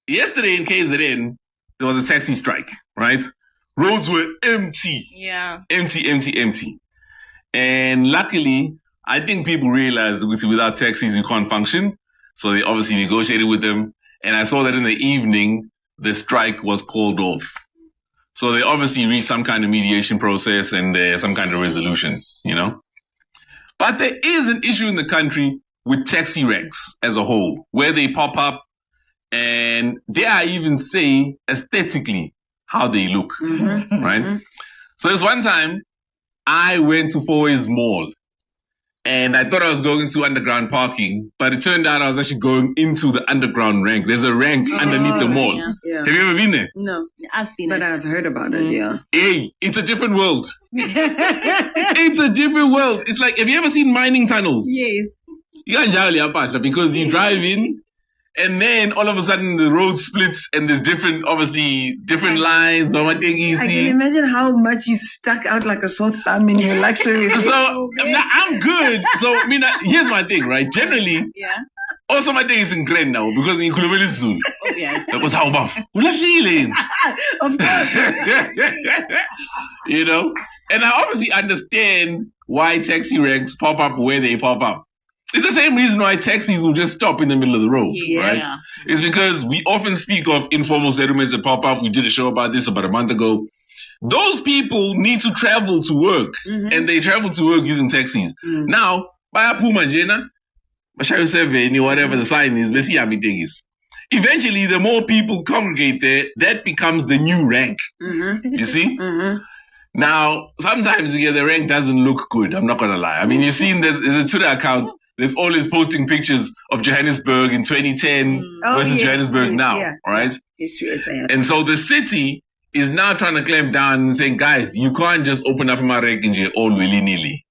yesterday in KZN, there was a taxi strike, right? Roads were empty. Yeah. Empty. And luckily, I think people realized that without taxis, you can't function. So they obviously negotiated with them. And I saw that in the evening, the strike was called off. So they obviously reached some kind of mediation process and some kind of resolution, you know? But there is an issue in the country with taxi ranks as a whole, where they pop up and dare I even say aesthetically how they look, right? So this one time, I went to Fourways Mall and I thought I was going to underground parking, but it turned out I was actually going into the underground rank. There's a rank underneath the mall. Yeah. Have you ever been there? No, I've seen but it. I've heard about it, yeah. Hey, it's a different world. It's a different world. It's like, have you ever seen mining tunnels? Yes. You can't jolly up because you drive in and then all of a sudden the road splits and there's different lines. I can imagine how much you stuck out like a sore thumb in your luxury. So I'm good. So I mean, here's my thing, right? Generally, also my thing is in Glen now because in Kulubeli Zulu. Yes. That was how buff. Of course. You know? And I obviously understand why taxi ranks pop up where they pop up. It's the same reason why taxis will just stop in the middle of the road, right? It's because we often speak of informal settlements that pop up. We did a show about this about a month ago. Those people need to travel to work, and they travel to work using taxis. Now, by Puma Jena, Basharu 7, whatever the sign is, eventually, the more people congregate there, that becomes the new rank. You see? Now, sometimes the rank doesn't look good. I'm not going to lie. I mean, you've seen there's a Twitter account that's always posting pictures of Johannesburg in 2010 versus Johannesburg now, right? Yes, and so the city is now trying to clamp down and saying, guys, you can't just open up my rank and all willy-nilly.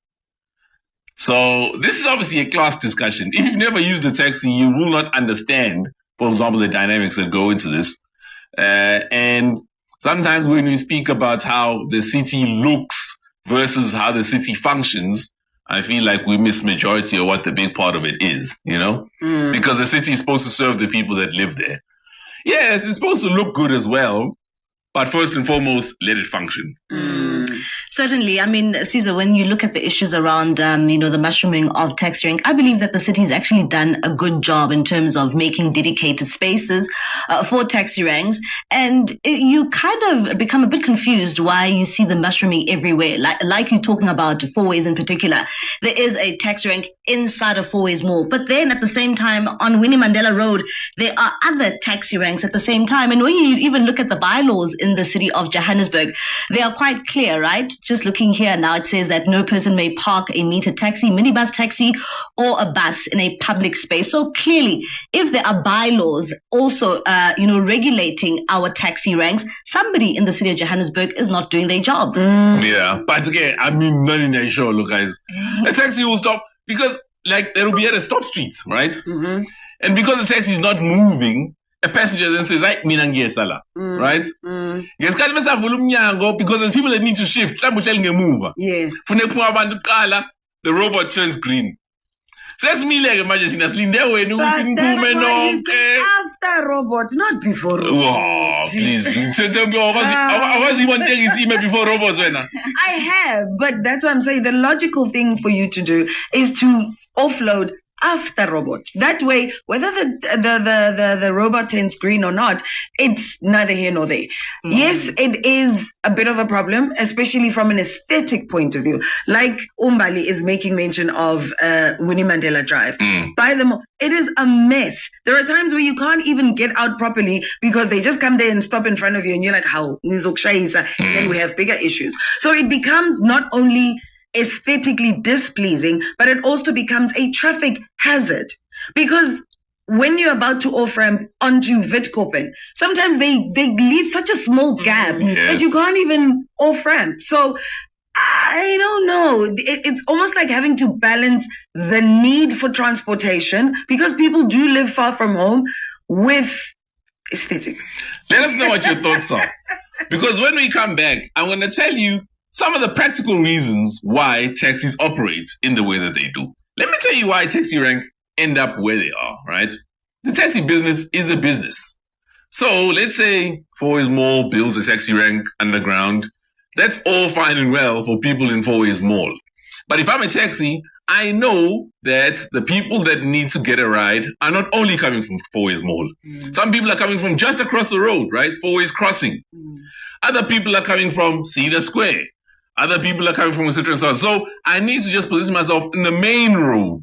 So this is obviously a class discussion. If you've never used a taxi, you will not understand, for example, the dynamics that go into this. And sometimes when we speak about how the city looks versus how the city functions, I feel like we miss majority of what the big part of it is, you know? Because the city is supposed to serve the people that live there. Yes, it's supposed to look good as well, but first and foremost, let it function. Certainly. I mean, Caesar, when you look at the issues around, the mushrooming of taxi rank, I believe that the city's actually done a good job in terms of making dedicated spaces for taxi ranks. And you kind of become a bit confused why you see the mushrooming everywhere. Like you're talking about Fourways in particular. There is a taxi rank inside of Fourways Mall. But then at the same time, on Winnie Mandela Road, there are other taxi ranks at the same time. And when you even look at the bylaws in the city of Johannesburg, they are quite clear, right? Just looking here now, it says that no person may park a metered taxi, minibus taxi, or a bus in a public space. So clearly, if there are bylaws also, regulating our taxi ranks, somebody in the city of Johannesburg is not doing their job. Yeah, but again, I mean, not in a show, look, guys. A taxi will stop because, there will be at a stop street, right? And because the taxi is not moving, a passenger then says, right? Because there's people that need to shift. Yes. The robot turns green. Says me like emergency. But that's why you say after robot, not before robot. Oh, please. I was even taking his email before robots. I have, but that's what I'm saying. The logical thing for you to do is to offload after robot. That way, whether the robot turns green or not, it's neither here nor there. Yes, it is a bit of a problem, especially from an aesthetic point of view. Like Umbali is making mention of Winnie Mandela Drive. By the it is a mess. There are times where you can't even get out properly because they just come there and stop in front of you and you're like, how? Then we have bigger issues. So it becomes not only aesthetically displeasing, but it also becomes a traffic hazard because when you're about to off-ramp onto Witkoppen, sometimes they leave such a small gap that you can't even off-ramp. So I don't know. It's almost like having to balance the need for transportation because people do live far from home with aesthetics. Let us know what your thoughts are. Because when we come back, I'm going to tell you some of the practical reasons why taxis operate in the way that they do. Let me tell you why taxi ranks end up where they are, right? The taxi business is a business. So let's say Four Ways Mall builds a taxi rank underground. That's all fine and well for people in Four Ways Mall. But if I'm a taxi, I know that the people that need to get a ride are not only coming from Four Ways Mall. Some people are coming from just across the road, right? Four Ways Crossing. Other people are coming from Cedar Square. Other people are coming from etc. So I need to just position myself in the main road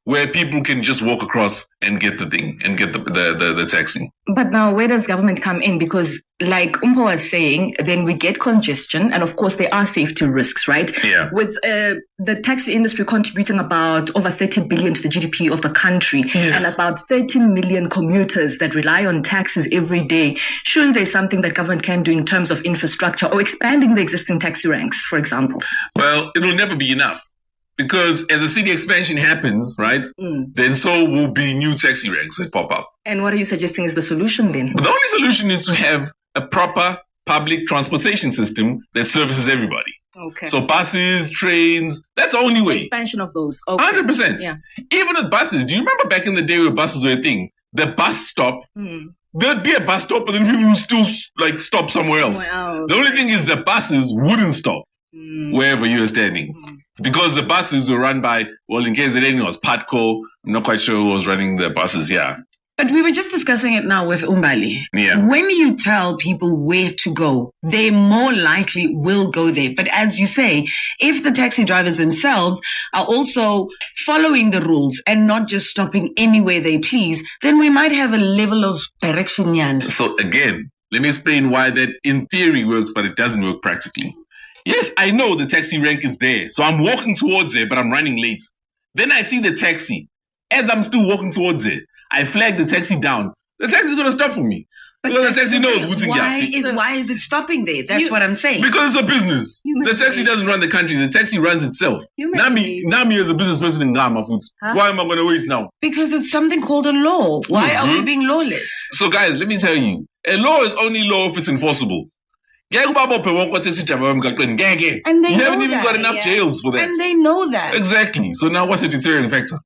where people can just walk across and get the thing and get the taxi. But now where does government come in? Because like Umpo was saying, then we get congestion and of course there are safety risks, right? Yeah. With the taxi industry contributing about over 30 billion to the GDP of the country and about 30 million commuters that rely on taxis every day, surely there's something that government can do in terms of infrastructure or expanding the existing taxi ranks, for example? Well, it will never be enough. Because as the city expansion happens, right, then so will be new taxi ranks that pop up. And what are you suggesting is the solution then? But the only solution is to have a proper public transportation system that services everybody. Okay. So buses, trains, that's the only way. Expansion of those. Okay. 100%. Yeah. Even with buses, do you remember back in the day where buses were a thing? The bus stop, there'd be a bus stop, but then people would still like stop somewhere else. The only thing is the buses wouldn't stop wherever you were standing. Because the buses were run by, well, in case it was Patco, I'm not quite sure who was running the buses, But we were just discussing it now with Umbali. Yeah. When you tell people where to go, they more likely will go there. But as you say, if the taxi drivers themselves are also following the rules and not just stopping anywhere they please, then we might have a level of direction. So again, let me explain why that in theory works, but it doesn't work practically. Yes, I know the taxi rank is there. So I'm walking towards it, but I'm running late. Then I see the taxi. As I'm still walking towards it, I flag the taxi down. The taxi is going to stop for me. Because the taxi knows what's in why is it stopping there? That's what I'm saying. Because it's a business. The taxi doesn't run the country. The taxi runs itself. Nami as a business person in Ghana, why am I going to waste now? Because it's something called a law. Why are we being lawless? So guys, let me tell you. A law is only law if it's enforceable. And they haven't even got enough jails for that. And they know that. Exactly. So now what's the deterring factor?